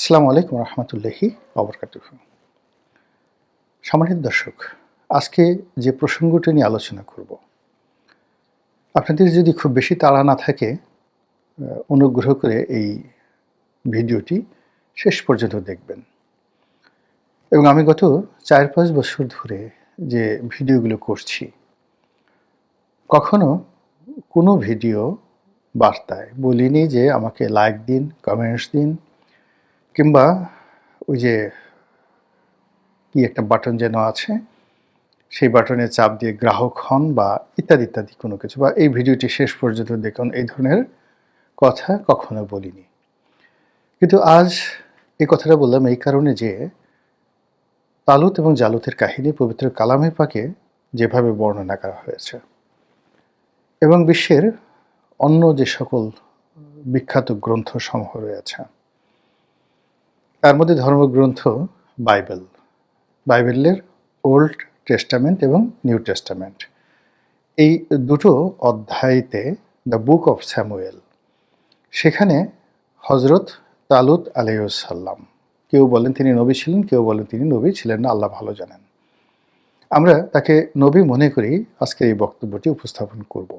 আসসালামু আলাইকুম রহমতুল্লাহি ওবরকাতুহু। সম্মানিত দর্শক, আজকে যে প্রসঙ্গটি নিয়ে আলোচনা করব, আপনাদের যদি খুব বেশি তাড়া না থাকে, অনুগ্রহ করে এই ভিডিওটি শেষ পর্যন্ত দেখবেন। এবং আমি গত ৪-৫ বছর ধরে যে ভিডিওগুলো করছি, কখনো কোনো ভিডিও বার্তায় বলিনি যে আমাকে লাইক দিন, কমেন্টস দিন, কিংবা ওই যে কি একটা বাটন যেন আছে, সেই বাটনে চাপ দিয়ে গ্রাহক হন বা ইত্যাদি ইত্যাদি কোনো কিছু, বা এই ভিডিওটি শেষ পর্যন্ত দেখুন, এই ধরনের কথা কখনো বলিনি। কিন্তু আজ এই কথাটা বললাম এই কারণে যে তালুত এবং জালুতের কাহিনী পবিত্র কালামে পাকে যেভাবে বর্ণনা করা হয়েছে এবং বিশ্বের অন্য যে সকল বিখ্যাত গ্রন্থ সমূহ রয়েছে, তার মধ্যে ধর্মগ্রন্থ বাইবেলের ওল্ড টেস্টামেন্ট এবং নিউ টেস্টামেন্ট, এই দুটো অধ্যায়তে দ্য বুক অফ স্যামুয়েল, সেখানে হজরত তালুত আলাইহিসসালাম, কেউ বলেন তিনি নবী ছিলেন, কেউ বলেন তিনি নবী ছিলেন না, আল্লাহ ভালো জানেন, আমরা তাকে নবী মনে করি আজকে এই বক্তব্যটি উপস্থাপন করব।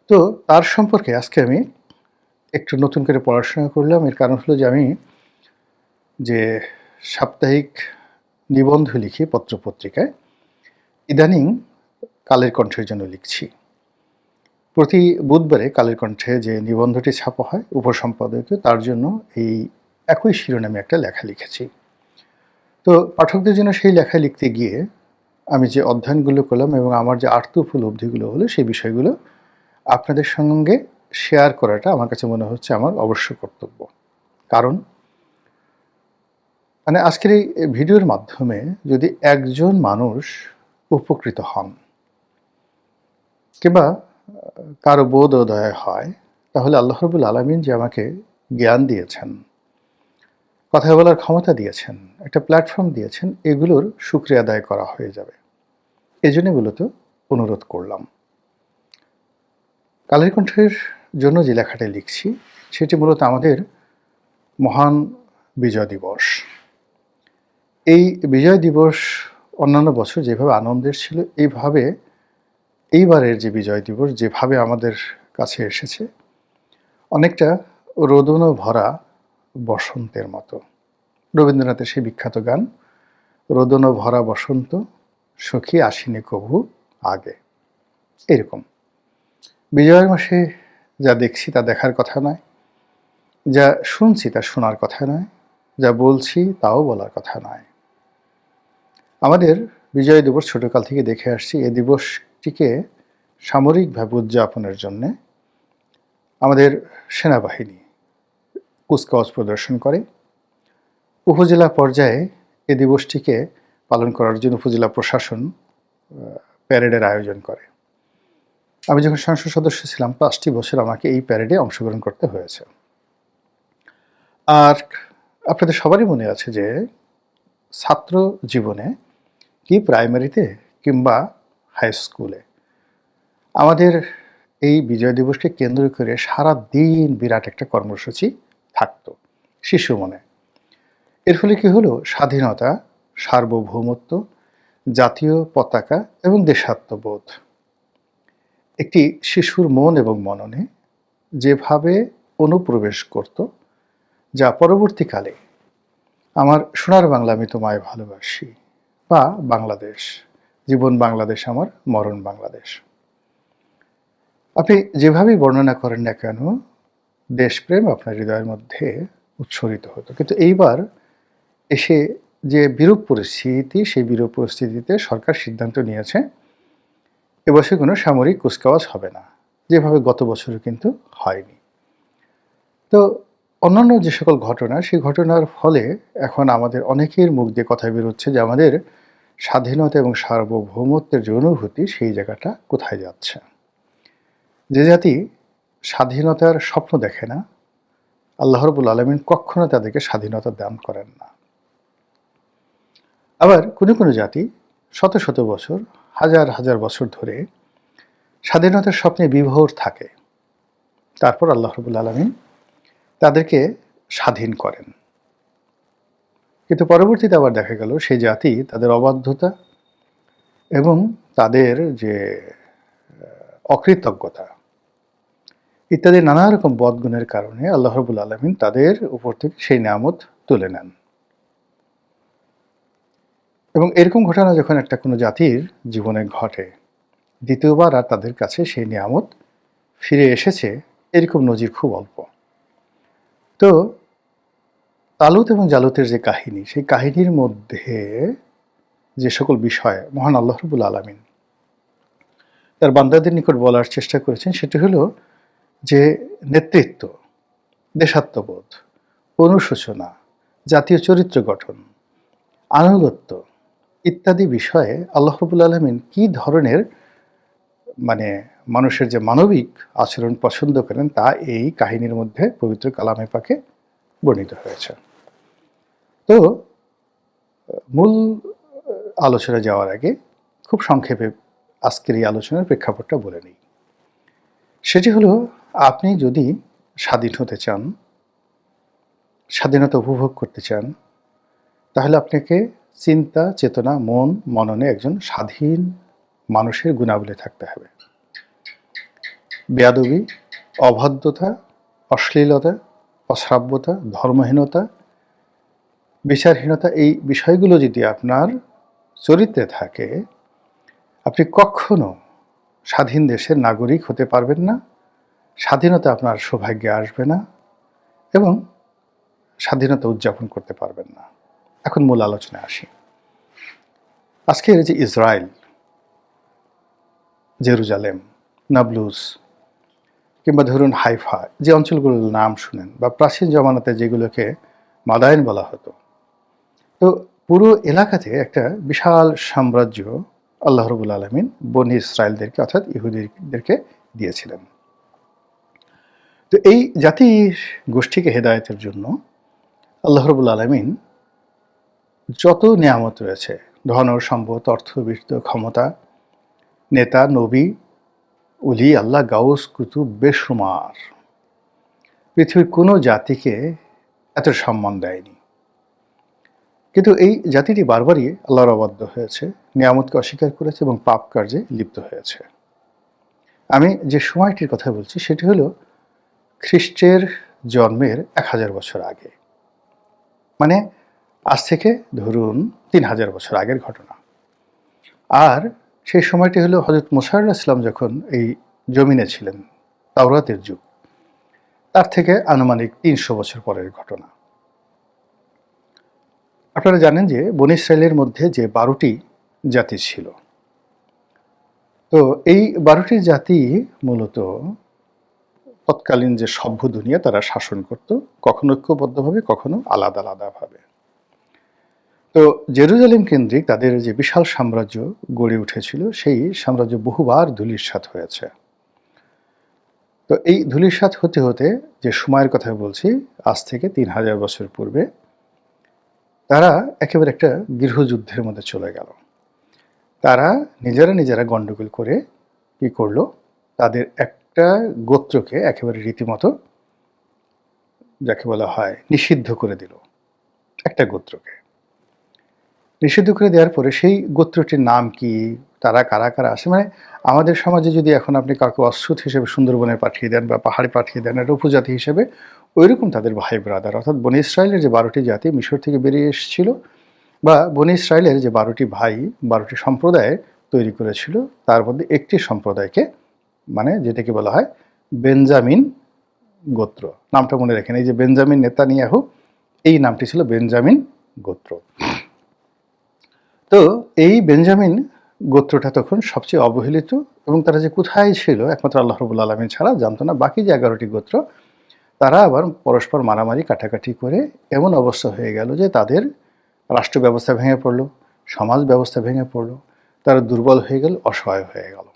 তো তার সম্পর্কে আজকে আমি একটু নতুন করে পড়াশোনা করলাম। এর কারণ হলো যে আমি যে সাপ্তাহিক নিবন্ধ লিখি পত্রপত্রিকায়, ইদানিং কালের কণ্ঠের জন্য লিখছি। প্রতি বুধবারে কালের কণ্ঠে যে নিবন্ধটি ছাপা হয় উপসম্পাদকীয়, তার জন্য এই একই শিরোনামে একটা লেখা লিখেছি। তো পাঠকদের জন্য সেই লেখা লিখতে গিয়ে আমি যে অধ্যয়নগুলো করলাম এবং আমার যে আর্ত উপলব্ধিগুলো হলো, সেই বিষয়গুলো আপনাদের সঙ্গে শেয়ার করাটা আমার কাছে মনে হচ্ছে আমার অবশ্য কর্তব্য। কারণ আজকের এই ভিডিওর মাধ্যমে যদি একজন মানুষ উপকৃত হন কিংবা কারো বোধোদয় হয়, তাহলে আল্লাহ রাব্বুল আলামিন যে আমাকে জ্ঞান দিয়েছেন, কথা বলার ক্ষমতা দিয়েছেন, একটা প্ল্যাটফর্ম দিয়েছেন, এগুলোর শুকরিয়া আদায় করা হয়ে যাবে। এজন্য মূলত অনুরোধ করলাম। কালের কণ্ঠের জন্য যে লেখাটা লিখছি, সেটি মূলত আমাদের মহান বিজয় দিবস। এই বিজয় দিবস অন্যান্য বছর যেভাবে আনন্দের ছিল, এইবারের যে বিজয় দিবস যেভাবে আমাদের কাছে এসেছে, অনেকটা রোদন ভরা বসন্তের মতো। রবীন্দ্রনাথের সেই বিখ্যাত গান, রোদন ভরা বসন্ত সখী আসিনি কভু আগে। এরকম বিজয়ের মাসে যা দেখছি তা দেখার কথা নয়, যা শুনছি তা শোনার কথা নয়, যা বলছি তাও বলার কথা নয়। আমাদের বিজয় দিবস ছোটকাল থেকে দেখে আসছি। এই দিবসটিকে সামরিকভাবে উদযাপনের জন্য আমাদের সেনাবাহিনী কুচকাওয়াজ প্রদর্শন করে। উপজেলা পর্যায়ে এই দিবসটিকে পালন করার জন্য উপজেলা প্রশাসন প্যারেডের আয়োজন করে। আমি যখন সংসদ সদস্য ছিলাম, 5টি বছর আমাকে এই প্যারেডে অংশগ্রহণ করতে হয়েছে। আর আপনাদের সবারই মনে আছে যে ছাত্র জীবনে, কি প্রাইমারিতে কিংবা হাই স্কুলে, আমাদের এই বিজয় দিবসকে কেন্দ্র করে সারা দিন বিরাট একটা কর্মসূচি থাকতো শিশু মনে। এর ফলে কি হলো, স্বাধীনতা, সার্বভৌমত্ব, জাতীয় পতাকা এবং দেশাত্মবোধ একটি শিশুর মন এবং মননে যেভাবে অনুপ্রবেশ করত, যা পরবর্তীকালে আমার সোনার বাংলা আমি তোমায় ভালোবাসি, বা বাংলাদেশ, জীবন বাংলাদেশ আমার মরণ বাংলাদেশ, আপনি যেভাবেই বর্ণনা করেন না কেন, দেশপ্রেম আপনার হৃদয়ের মধ্যে উচ্ছ্বরিত হতো। কিন্তু এইবার এসে যে বিরূপ পরিস্থিতি, সেই বিরূপ পরিস্থিতিতে সরকার সিদ্ধান্ত নিয়েছে এবছর কোনো সামরিক কুচকাওয়াজ হবে না, যেভাবে গত বছরও কিন্তু হয়নি। তো অন্যান্য যে সকল ঘটনা, সেই ঘটনার ফলে এখন আমাদের অনেকের মুখ দিয়ে কথা বেরোচ্ছে যে আমাদের স্বাধীনতা এবং সার্বভৌমত্বের যে অনুভূতি, সেই জায়গাটা কোথায় যাচ্ছে। যে জাতি স্বাধীনতার স্বপ্ন দেখে না, আল্লাহ রাব্বুল আলামিন কখনো তাদেরকে স্বাধীনতা দান করেন না। আবার কোনো জাতি শত শত বছর, হাজার হাজার বছর ধরে স্বাধীনতার স্বপ্নে বিভোর থাকে, তারপর আল্লাহ রাব্বুল আলামিন তাদেরকে স্বাধীন করেন। কিন্তু পরবর্তীতে আবার দেখা গেল সেই জাতি তাদের অবাধ্যতা এবং তাদের যে অকৃতজ্ঞতা ইত্যাদি নানা রকম বদগুণের কারণে আল্লাহ রাব্বুল আলামিন তাদের উপর থেকে সেই নিয়ামত তুলে নেন। এবং এরকম ঘটনা যখন একটা কোনো জাতির জীবনে ঘটে, দ্বিতীয়বার আর তাদের কাছে সেই নিয়ামত ফিরে এসেছে, এরকম নজির খুব অল্প। তো তালুত এবং জালুতের যে কাহিনী, সেই কাহিনীর মধ্যে যে সকল বিষয় মহান আল্লাহ রাব্বুল আলামিন তার বান্দাদের নিকট বলার চেষ্টা করেছেন, সেটি হলো যে নেতৃত্ব, দেশাত্মবোধ, অনুশোচনা, জাতীয় চরিত্র গঠন, আনুগত্য ইত্যাদি বিষয়ে আল্লাহ রাব্বুল আলামিন কি ধরনের মানুষের যে মানবিক আচরণ পছন্দ করেন তা এই কাহিনীর মধ্যে পবিত্র কালামে পাকে বর্ণিত হয়েছে। তো মূল আলোচনা যাওয়ার আগে খুব সংক্ষেপে আজকের এই আলোচনার প্রেক্ষাপটটা বলে নিই। সেটি হলো, আপনি যদি স্বাধীন হতে চান, স্বাধীনতা উপভোগ করতে চান, তাহলে আপনাকে চিন্তা, চেতনা, মন, মননে একজন স্বাধীন মানুষের গুণাবলী থাকতে হবে। বেয়াদবি, অবাধ্যতা, অশ্লীলতা, অশ্রাব্যতা, ধর্মহীনতা, বিচারহীনতা এই বিষয়গুলো যদি আপনার চরিত্রে থাকে, আপনি কখনো স্বাধীন দেশের নাগরিক হতে পারবেন না, স্বাধীনতা আপনার সৌভাগ্যে আসবে না এবং স্বাধীনতা উদযাপন করতে পারবেন না। এখন মূল আলোচনায় আসি। আজকের যে ইসরায়েল, জেরুজালেম, নাবলুস কিংবা ধরুন হাইফা, যে অঞ্চলগুলোর নাম শুনেন বা প্রাচীন জমানাতে যেগুলোকে মাদায়েন বলা হতো, তো পুরো এলাকাতে একটা বিশাল সাম্রাজ্য আল্লাহ রাব্বুল আলামিন বনি ইসরায়েলদেরকে অর্থাৎ ইহুদিদেরকে দিয়েছিলেন। তো এই জাতির গোষ্ঠীকে হেদায়েতের জন্য আল্লাহ রাব্বুল আলামিন যত নিয়ামত রয়েছে, ধন সম্পদ, অর্থ, বীর্য, ক্ষমতা, নেতা, নবী, উলি, আল্লাহ, গাউস, কুতুব বেশুমার, পৃথিবীর কোনো জাতিকে এত সম্মান দেয়নি। কিন্তু এই জাতিটি বারবারই আল্লাহর অবাধ্য হয়েছে, নিয়ামতকে অস্বীকার করেছে এবং পাপ কার্যে লিপ্ত হয়েছে। আমি যে সময়টির কথা বলছি সেটি হলো খ্রিস্টের জন্মের 1000 বছর আগে, মানে আজ থেকে ধরুন 3000 বছর আগের ঘটনা। আর সেই সময়টি হলো হযরত মুসা আলাইহিস সালাম যখন এই জমিনে ছিলেন, তাওরাতের যুগ, তার থেকে আনুমানিক 300 বছর পরের ঘটনা। আপনারা জানেন যে বনী ইসরায়েলের মধ্যে যে 12টি জাতি ছিল, তো এই 12টি জাতি মূলত তৎকালীন যে সভ্য দুনিয়া তারা শাসন করত, কখনো ঐক্যবদ্ধভাবে, কখনো আলাদা আলাদাভাবে। তো জেরুজালেম কেন্দ্রিক তাদের যে বিশাল সাম্রাজ্য গড়ে উঠেছিল, সেই সাম্রাজ্য বহুবার ধূলিসাৎ হয়েছে। তো এই ধূলিসাৎ হতে হতে যে সময়ের কথা বলছি, আজ থেকে 3000 বছর পূর্বে, তারা একেবারে একটা গৃহযুদ্ধের মধ্যে চলে গেল। তারা নিজেরা গণ্ডগোল করে কি করলো, তাদের একটা গোত্রকে একেবারে রীতিমতো যাকে বলা হয় নিষিদ্ধ করে দিল। একটা গোত্রকে নিষিদ্ধ করে দেওয়ার পরে সেই গোত্রটির নাম কি, তারা কারা কারা আসে, আমাদের সমাজে যদি এখন আপনি কাউকে অশ্রুত হিসেবে সুন্দরবনে পাঠিয়ে দেন বা পাহাড়ে পাঠিয়ে দেন, এটা উপজাতি হিসেবে, ওইরকম তাদের ভাই ব্রাদার, অর্থাৎ বনী ইসরায়েলের যে 12টি জাতি মিশর থেকে বেরিয়ে এসেছিল, বা বনী ইসরায়েলের যে 12টি ভাই 12টি সম্প্রদায় তৈরি করেছিল, তার মধ্যে একটি সম্প্রদায়কে যেটাকে বলা হয় বেঞ্জামিন গোত্র। নামটা মনে রাখেন, এই যে বেঞ্জামিন নেতানিয়াহু, এই নামটি ছিল বেঞ্জামিন গোত্র। তো এই বেঞ্জামিন গোত্রটা তখন সবচেয়ে অবহেলিত এবং তারা যে কোথায় ছিল একমাত্র আল্লাহ রাব্বুল আলামিন ছাড়া জানতো না। বাকি যে 11টি গোত্র, তারা আবার পরস্পর মারামারি কাটাকাটি করে এমন অবস্থা হয়ে গেল যে তাদের রাষ্ট্র ব্যবস্থা ভেঙে পড়লো, সমাজ ব্যবস্থা ভেঙে পড়লো, তারা দুর্বল হয়ে গেল, অসহায় হয়ে গেল।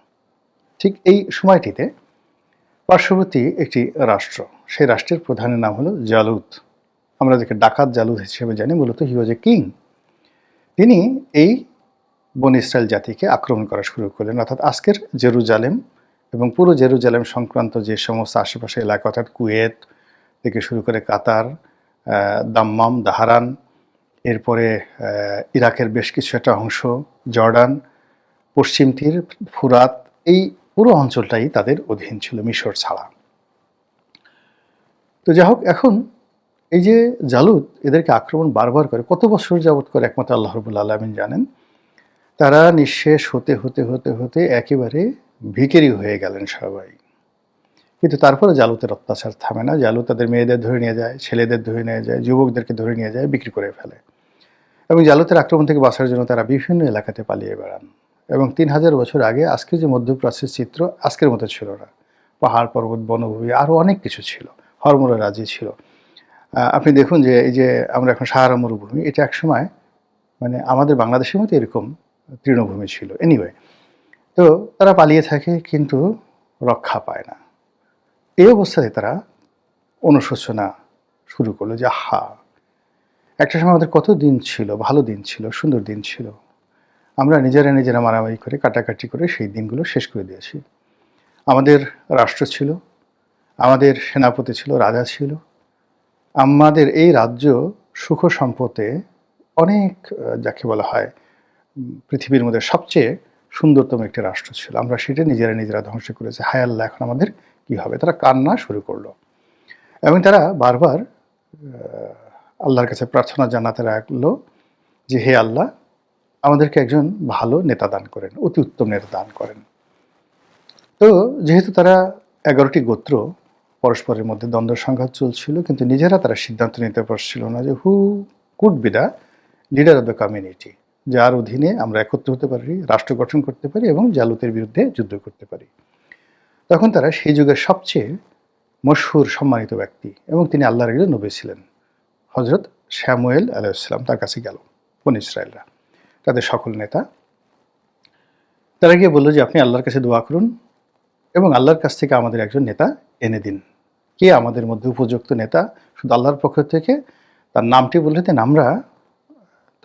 ঠিক এই সময়টিতে পার্শ্ববর্তী একটি রাষ্ট্র, সেই রাষ্ট্রের প্রধানের নাম হলো জালুত। আমরা যাকে ডাকাত জালুত হিসেবে জানি, মূলত হি ওয়াজ এ কিং। তিনি এই বনী ইসরায়েল জাতিকে আক্রমণ করা শুরু করলেন, অর্থাৎ আজকের জেরুজালেম এবং পুরো জেরুজালেম সংক্রান্ত যে সমস্ত আশেপাশে এলাকা, অর্থাৎ কুয়েত থেকে শুরু করে কাতার, দাম্মাম, দাহারান, এরপরে ইরাকের বেশ কিছু একটা অংশ, জর্ডান, পশ্চিম তীর, ফুরাত, এই পুরো অঞ্চলটাই তাদের অধীন ছিল মিশর ছাড়া। তো যাই হোক, এখন এই যে জালুত এদেরকে আক্রমণ বারবার করে, কত বছর যাবত করে একমাত্র আল্লাহ রাব্বুল আলামিন জানেন। তারা নিঃশেষ হতে হতে হতে হতে একেবারে ভিখারি হয়ে গেলেন সবাই। কিন্তু তারপরে জালুতের অত্যাচার থামে না। জালুত তাদের মেয়েদের ধরে নিয়ে যায়, ছেলেদের ধরে নিয়ে যায়, যুবকদেরকে ধরে নিয়ে যায়, বিক্রি করে ফেলে। এবং জালুতের আক্রমণ থেকে বাঁচার জন্য তারা বিভিন্ন এলাকাতে পালিয়ে বেড়ান। এবং ৩,০০০ বছর আগে আজকে যে মধ্যপ্রাচ্যের চিত্র আজকের মতো ছিল না। পাহাড় পর্বত, বনভূমি, আরও অনেক কিছু ছিল, হরমোরা রাজি ছিল। আপনি দেখুন যে এই যে আমরা এখন সাহারা মরুভূমি, এটা একসময় মানে আমাদের বাংলাদেশের মতো এরকম তৃণভূমি ছিল। এনিওয়ে, তো তারা পালিয়ে থাকে কিন্তু রক্ষা পায় না। এই অবস্থায় তারা অনুশোচনা শুরু করলো যে একটা সময় আমাদের কত দিন ছিল, ভালো দিন ছিল, সুন্দর দিন ছিল। আমরা নিজেরা মারামারি করে, কাটাকাটি করে সেই দিনগুলো শেষ করে দিয়েছি। আমাদের রাষ্ট্র ছিল, আমাদের সেনাপতি ছিল, রাজা ছিল। আমাদের এই রাজ্য সুখ সম্পদে অনেক, যাকে বলা হয় পৃথিবীর মধ্যে সবচেয়ে সুন্দরতম একটি রাষ্ট্র ছিল। আমরা সেটা নিজেরা ধ্বংস করেছি। হায় আল্লাহ, এখন আমাদের কি হবে? তারা কান্না শুরু করলো এবং তারা বারবার আল্লাহর কাছে প্রার্থনা জানাতে লাগলো যে হে আল্লাহ, আমাদেরকে একজন ভালো নেতা দান করেন, অতি উত্তম নেতা দান করেন। তো যেহেতু তারা 11টি গোত্র, পরস্পরের মধ্যে দ্বন্দ্ব সংঘাত চলছিল, কিন্তু নিজেরা তারা সিদ্ধান্ত নিতে পারছিল না যে who could be the leader of the community, যার অধীনে আমরা একত্র হতে পারি, রাষ্ট্র গঠন করতে পারি এবং জালুতের বিরুদ্ধে যুদ্ধ করতে পারি। তখন তারা সেই যুগের সবচেয়ে মশহুর সম্মানিত ব্যক্তি এবং তিনি আল্লাহর একজন নবী ছিলেন, হজরত শ্যামুয়েল আলাইহিসসালাম, তার কাছে গেল বনী ইসরায়েলরা, তাদের সকল নেতা। তারা গিয়ে বলল যে আপনি আল্লাহর কাছে দোয়া করুন এবং আল্লাহর কাছ থেকে আমাদের একজন নেতা এনে দিন। কে আমাদের মধ্যে উপযুক্ত নেতা? শুধু আল্লাহর পক্ষ থেকে তার নামটি বলে দেন, আমরা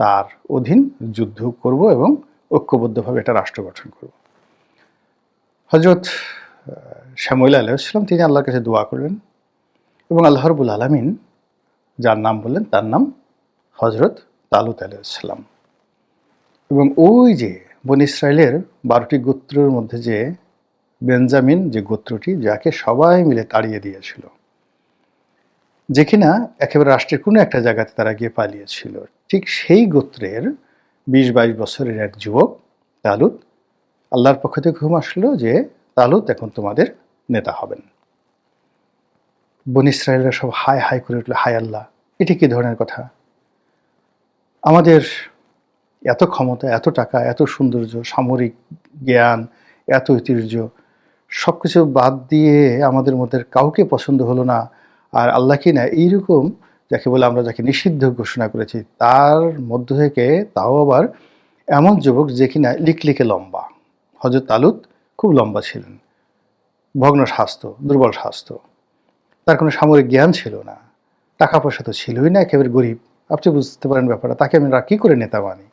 তার অধীন যুদ্ধ করব এবং ঐক্যবদ্ধভাবে একটা রাষ্ট্র গঠন করব। হজরত শ্যামুয়েল আলাইহিসসালাম তিনি আল্লাহর কাছে দোয়া করলেন এবং আল্লাহ রাব্বুল আলামিন যার নাম বললেন তার নাম হজরত তালুত আলাইহিসসালাম। এবং ওই যে বনী ইসরায়েলের 12টি গোত্রের মধ্যে যে বেঞ্জামিন যে গোত্রটি, যাকে সবাই মিলে তাড়িয়ে দিয়েছিল, যে কিনা একেবারে রাষ্ট্রের কোনো একটা জায়গাতে তারা গিয়ে পালিয়েছিল, ঠিক সেই গোত্রের 20-22 বছরের এক যুবক তালুত, আল্লাহর পক্ষ থেকে হুকুম আসলো যে তালুত এখন তোমাদের নেতা হবেন। বনী ইসরায়েলরা সব হায় হায় করে উঠলো, হায় আল্লাহ, এটি কি ধরনের কথা? আমাদের এত ক্ষমতা, এত টাকা, এত সৌন্দর্য, সামরিক জ্ঞান, এত ঐতিহ্য, সব কিছু বাদ দিয়ে আমাদের মধ্যে কাউকে পছন্দ হলো না। আর আল্লাহ কি না এইরকম, যাকে বলে আমরা যাকে নিষিদ্ধ ঘোষণা করেছি, তার মধ্য থেকে তাও আবার এমন যুবক যে কিনা লিকলিকে লম্বা। হযরত তালুত খুব লম্বা ছিলেন, ভগ্ন স্বাস্থ্য, দুর্বল স্বাস্থ্য, তার কোনো সামরিক জ্ঞান ছিল না, টাকা পয়সা তো ছিলই না, একেবারে গরিব। আপনি বুঝতে পারেন ব্যাপারটা, তাকে আমরা কী করে নেতা মানি?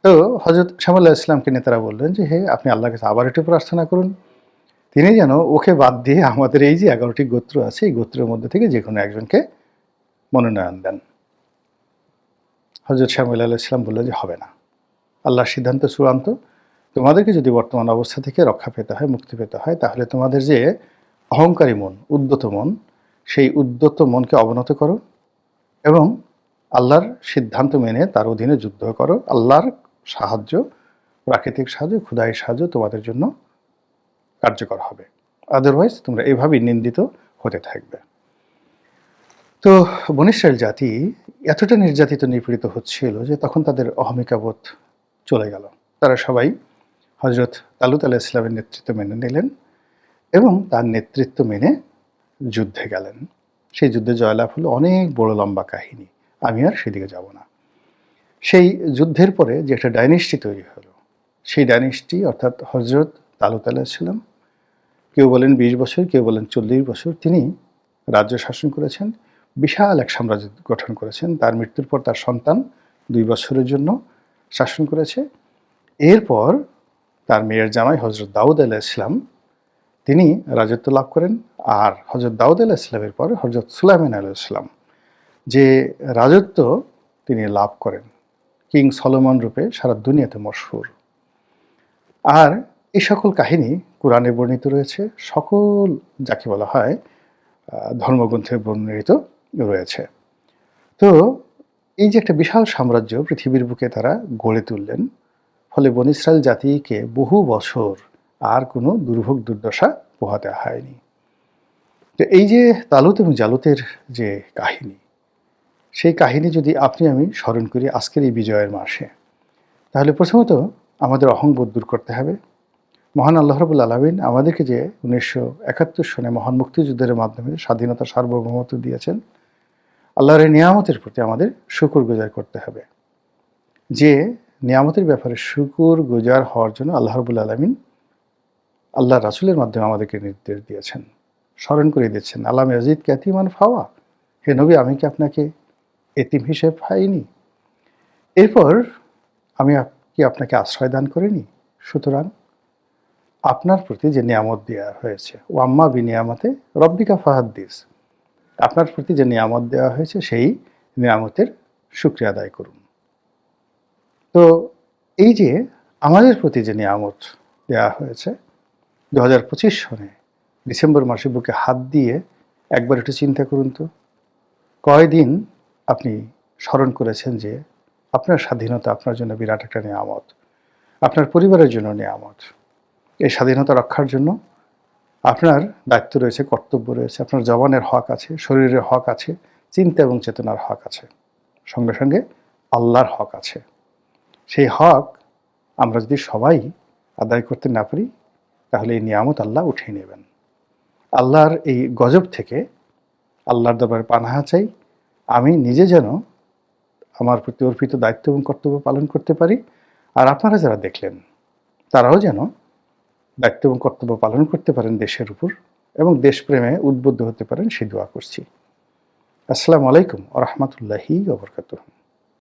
তো হযরত শ্যামুয়েল আলাইহিস সালামকে নেতারা বললেন যে হে, আপনি আল্লাহর কাছে আবার একটু প্রার্থনা করুন, তিনি যেন ওকে বাদ দিয়ে আমাদের এই যে 11টি গোত্র আছে, এই গোত্রের মধ্যে থেকে যে কোনো একজনকে মনোনয়ন দেন। হযরত শ্যামুয়েল আলাইহিস সালাম বললেন যে হবে না, আল্লাহর সিদ্ধান্ত চূড়ান্ত। তোমাদেরকে যদি বর্তমান অবস্থা থেকে রক্ষা পেতে হয়, মুক্তি পেতে হয়, তাহলে তোমাদের যে অহংকারী মন, উদ্যত মন, সেই উদ্যত মনকে অবনত করো এবং আল্লাহর সিদ্ধান্ত মেনে তার অধীনে যুদ্ধ করো। আল্লাহর সাহায্য, প্রাকৃতিক সাহায্য, খোদাই সাহায্য তোমাদের জন্য কার্যকর হবে, আদারওয়াইজ তোমরা এইভাবেই নিন্দিত হতে থাকবে। তো বনী ইসরাইল জাতি এতটা নির্যাতিত, নিপীড়িত হচ্ছিল যে তখন তাদের অহমিকাবোধ চলে গেল। তারা সবাই হযরত তালুত আলাইহিস সালামের নেতৃত্ব মেনে নিলেন এবং তার নেতৃত্ব মেনে যুদ্ধে গেলেন। সেই যুদ্ধে জয়লাভ হলো, অনেক বড় লম্বা কাহিনী, আমি আর সেদিকে যাব না। সেই যুদ্ধের পরে যে একটা ডাইনেস্টি তৈরি হলো, সেই ডাইনেস্টি অর্থাৎ হযরত তালুত আলাইহিস সালাম, কেউ বলেন 20 বছর, কেউ বলেন 40 বছর তিনি রাজ্য শাসন করেছেন, বিশাল এক সাম্রাজ্য গঠন করেছেন। তার মৃত্যুর পর তার সন্তান 2 বছরের জন্য শাসন করেছে। এরপর তার মেয়ের জামাই হযরত দাউদ আলাইহিস সালাম তিনি রাজত্ব লাভ করেন। আর হযরত দাউদ আলাইহিস সালামের পর হযরত সুলাইমান আলাইহিস সালাম যে রাজত্ব তিনি লাভ করেন, কিং সলোমন রূপে সারা দুনিয়াতে মশহুর। আর এই সকল কাহিনী কোরআনে বর্ণিত রয়েছে, সকল যাকে বলা হয় ধর্মগ্রন্থে বর্ণিত রয়েছে। তো এই যে একটা বিশাল সাম্রাজ্য পৃথিবীর বুকে তারা গড়ে তুললেন, ফলে বনী ইসরাইল জাতিকে বহু বছর আর কোনো দুর্ভোগ দুর্দশা পোহাতে হয়নি। তো এই যে তালুত এবং জালুতের যে কাহিনী, সেই কাহিনী যদি আপনি আমি স্মরণ করি আজকের এই বিজয়ের মাসে, তাহলে প্রথমত আমাদের অহংবোধ দূর করতে হবে। মহান আল্লাহ রাব্বুল আলামিন আমাদেরকে যে 1971 সনে মহান মুক্তিযুদ্ধের মাধ্যমে স্বাধীনতা সার্বভৌমত্ব দিয়েছেন, আল্লাহর এই নিয়ামতের প্রতি আমাদের শুকরগুজার করতে হবে। যে নিয়ামতের ব্যাপারে শুকরগুজার হওয়ার জন্য আল্লাহ রাব্বুল আলামিন আল্লাহ রাসূলের মাধ্যমে আমাদেরকে নির্দেশ দিয়েছেন, স্মরণ করে দিচ্ছেন, আলাম ইয়াজিদকা ইয়াতীমান ফাওয়া, হে নবী আমি কি আপনাকে এতিম হিসেবে পাইনি? এরপর আমি কি আপনাকে আশ্রয় দান করিনি? সুতরাং আপনার প্রতি যে নিয়ামত দেওয়া হয়েছে, ও আম্মা বিনিয়ামতে রব্বিকা ফাহাদ্দিস, আপনার প্রতি যে নিয়ামত দেওয়া হয়েছে সেই নিয়ামতের শুকরিয়া আদায় করুন। তো এই যে আমাদের প্রতি যে নিয়ামত দেওয়া হয়েছে 2025 সনে ডিসেম্বর মাসে বুকে হাত দিয়ে একবার একটু চিন্তা করুন তো, কয়দিন আপনি স্মরণ করেছেন যে আপনার স্বাধীনতা আপনার জন্য বিরাট একটা নিয়ামত, আপনার পরিবারের জন্য নিয়ামত। এই স্বাধীনতা রক্ষার জন্য আপনার দায়িত্ব রয়েছে, কর্তব্য রয়েছে, আপনার জবানের হক আছে, শরীরের হক আছে, চিন্তা এবং চেতনার হক আছে, সঙ্গে সঙ্গে আল্লাহর হক আছে। সেই হক আমরা যদি সবাই আদায় করতে না পারি, তাহলে এই নিয়ামত আল্লাহ উঠিয়ে নেবেন। আল্লাহর এই গজব থেকে আল্লাহর দরবারে পানাহা চাই, আমি নিজে যেন আমার প্রতি অর্পিত দায়িত্ব এবং কর্তব্য পালন করতে পারি, আর আপনারা যারা দেখলেন তারাও যেন দায়িত্ব এবং কর্তব্য পালন করতে পারেন দেশের উপর, এবং দেশপ্রেমে উদ্বুদ্ধ হতে পারেন, সেই দোয়া করছি। আসসালামু আলাইকুম ওয়া রাহমাতুল্লাহি ওয়া বারাকাতুহু।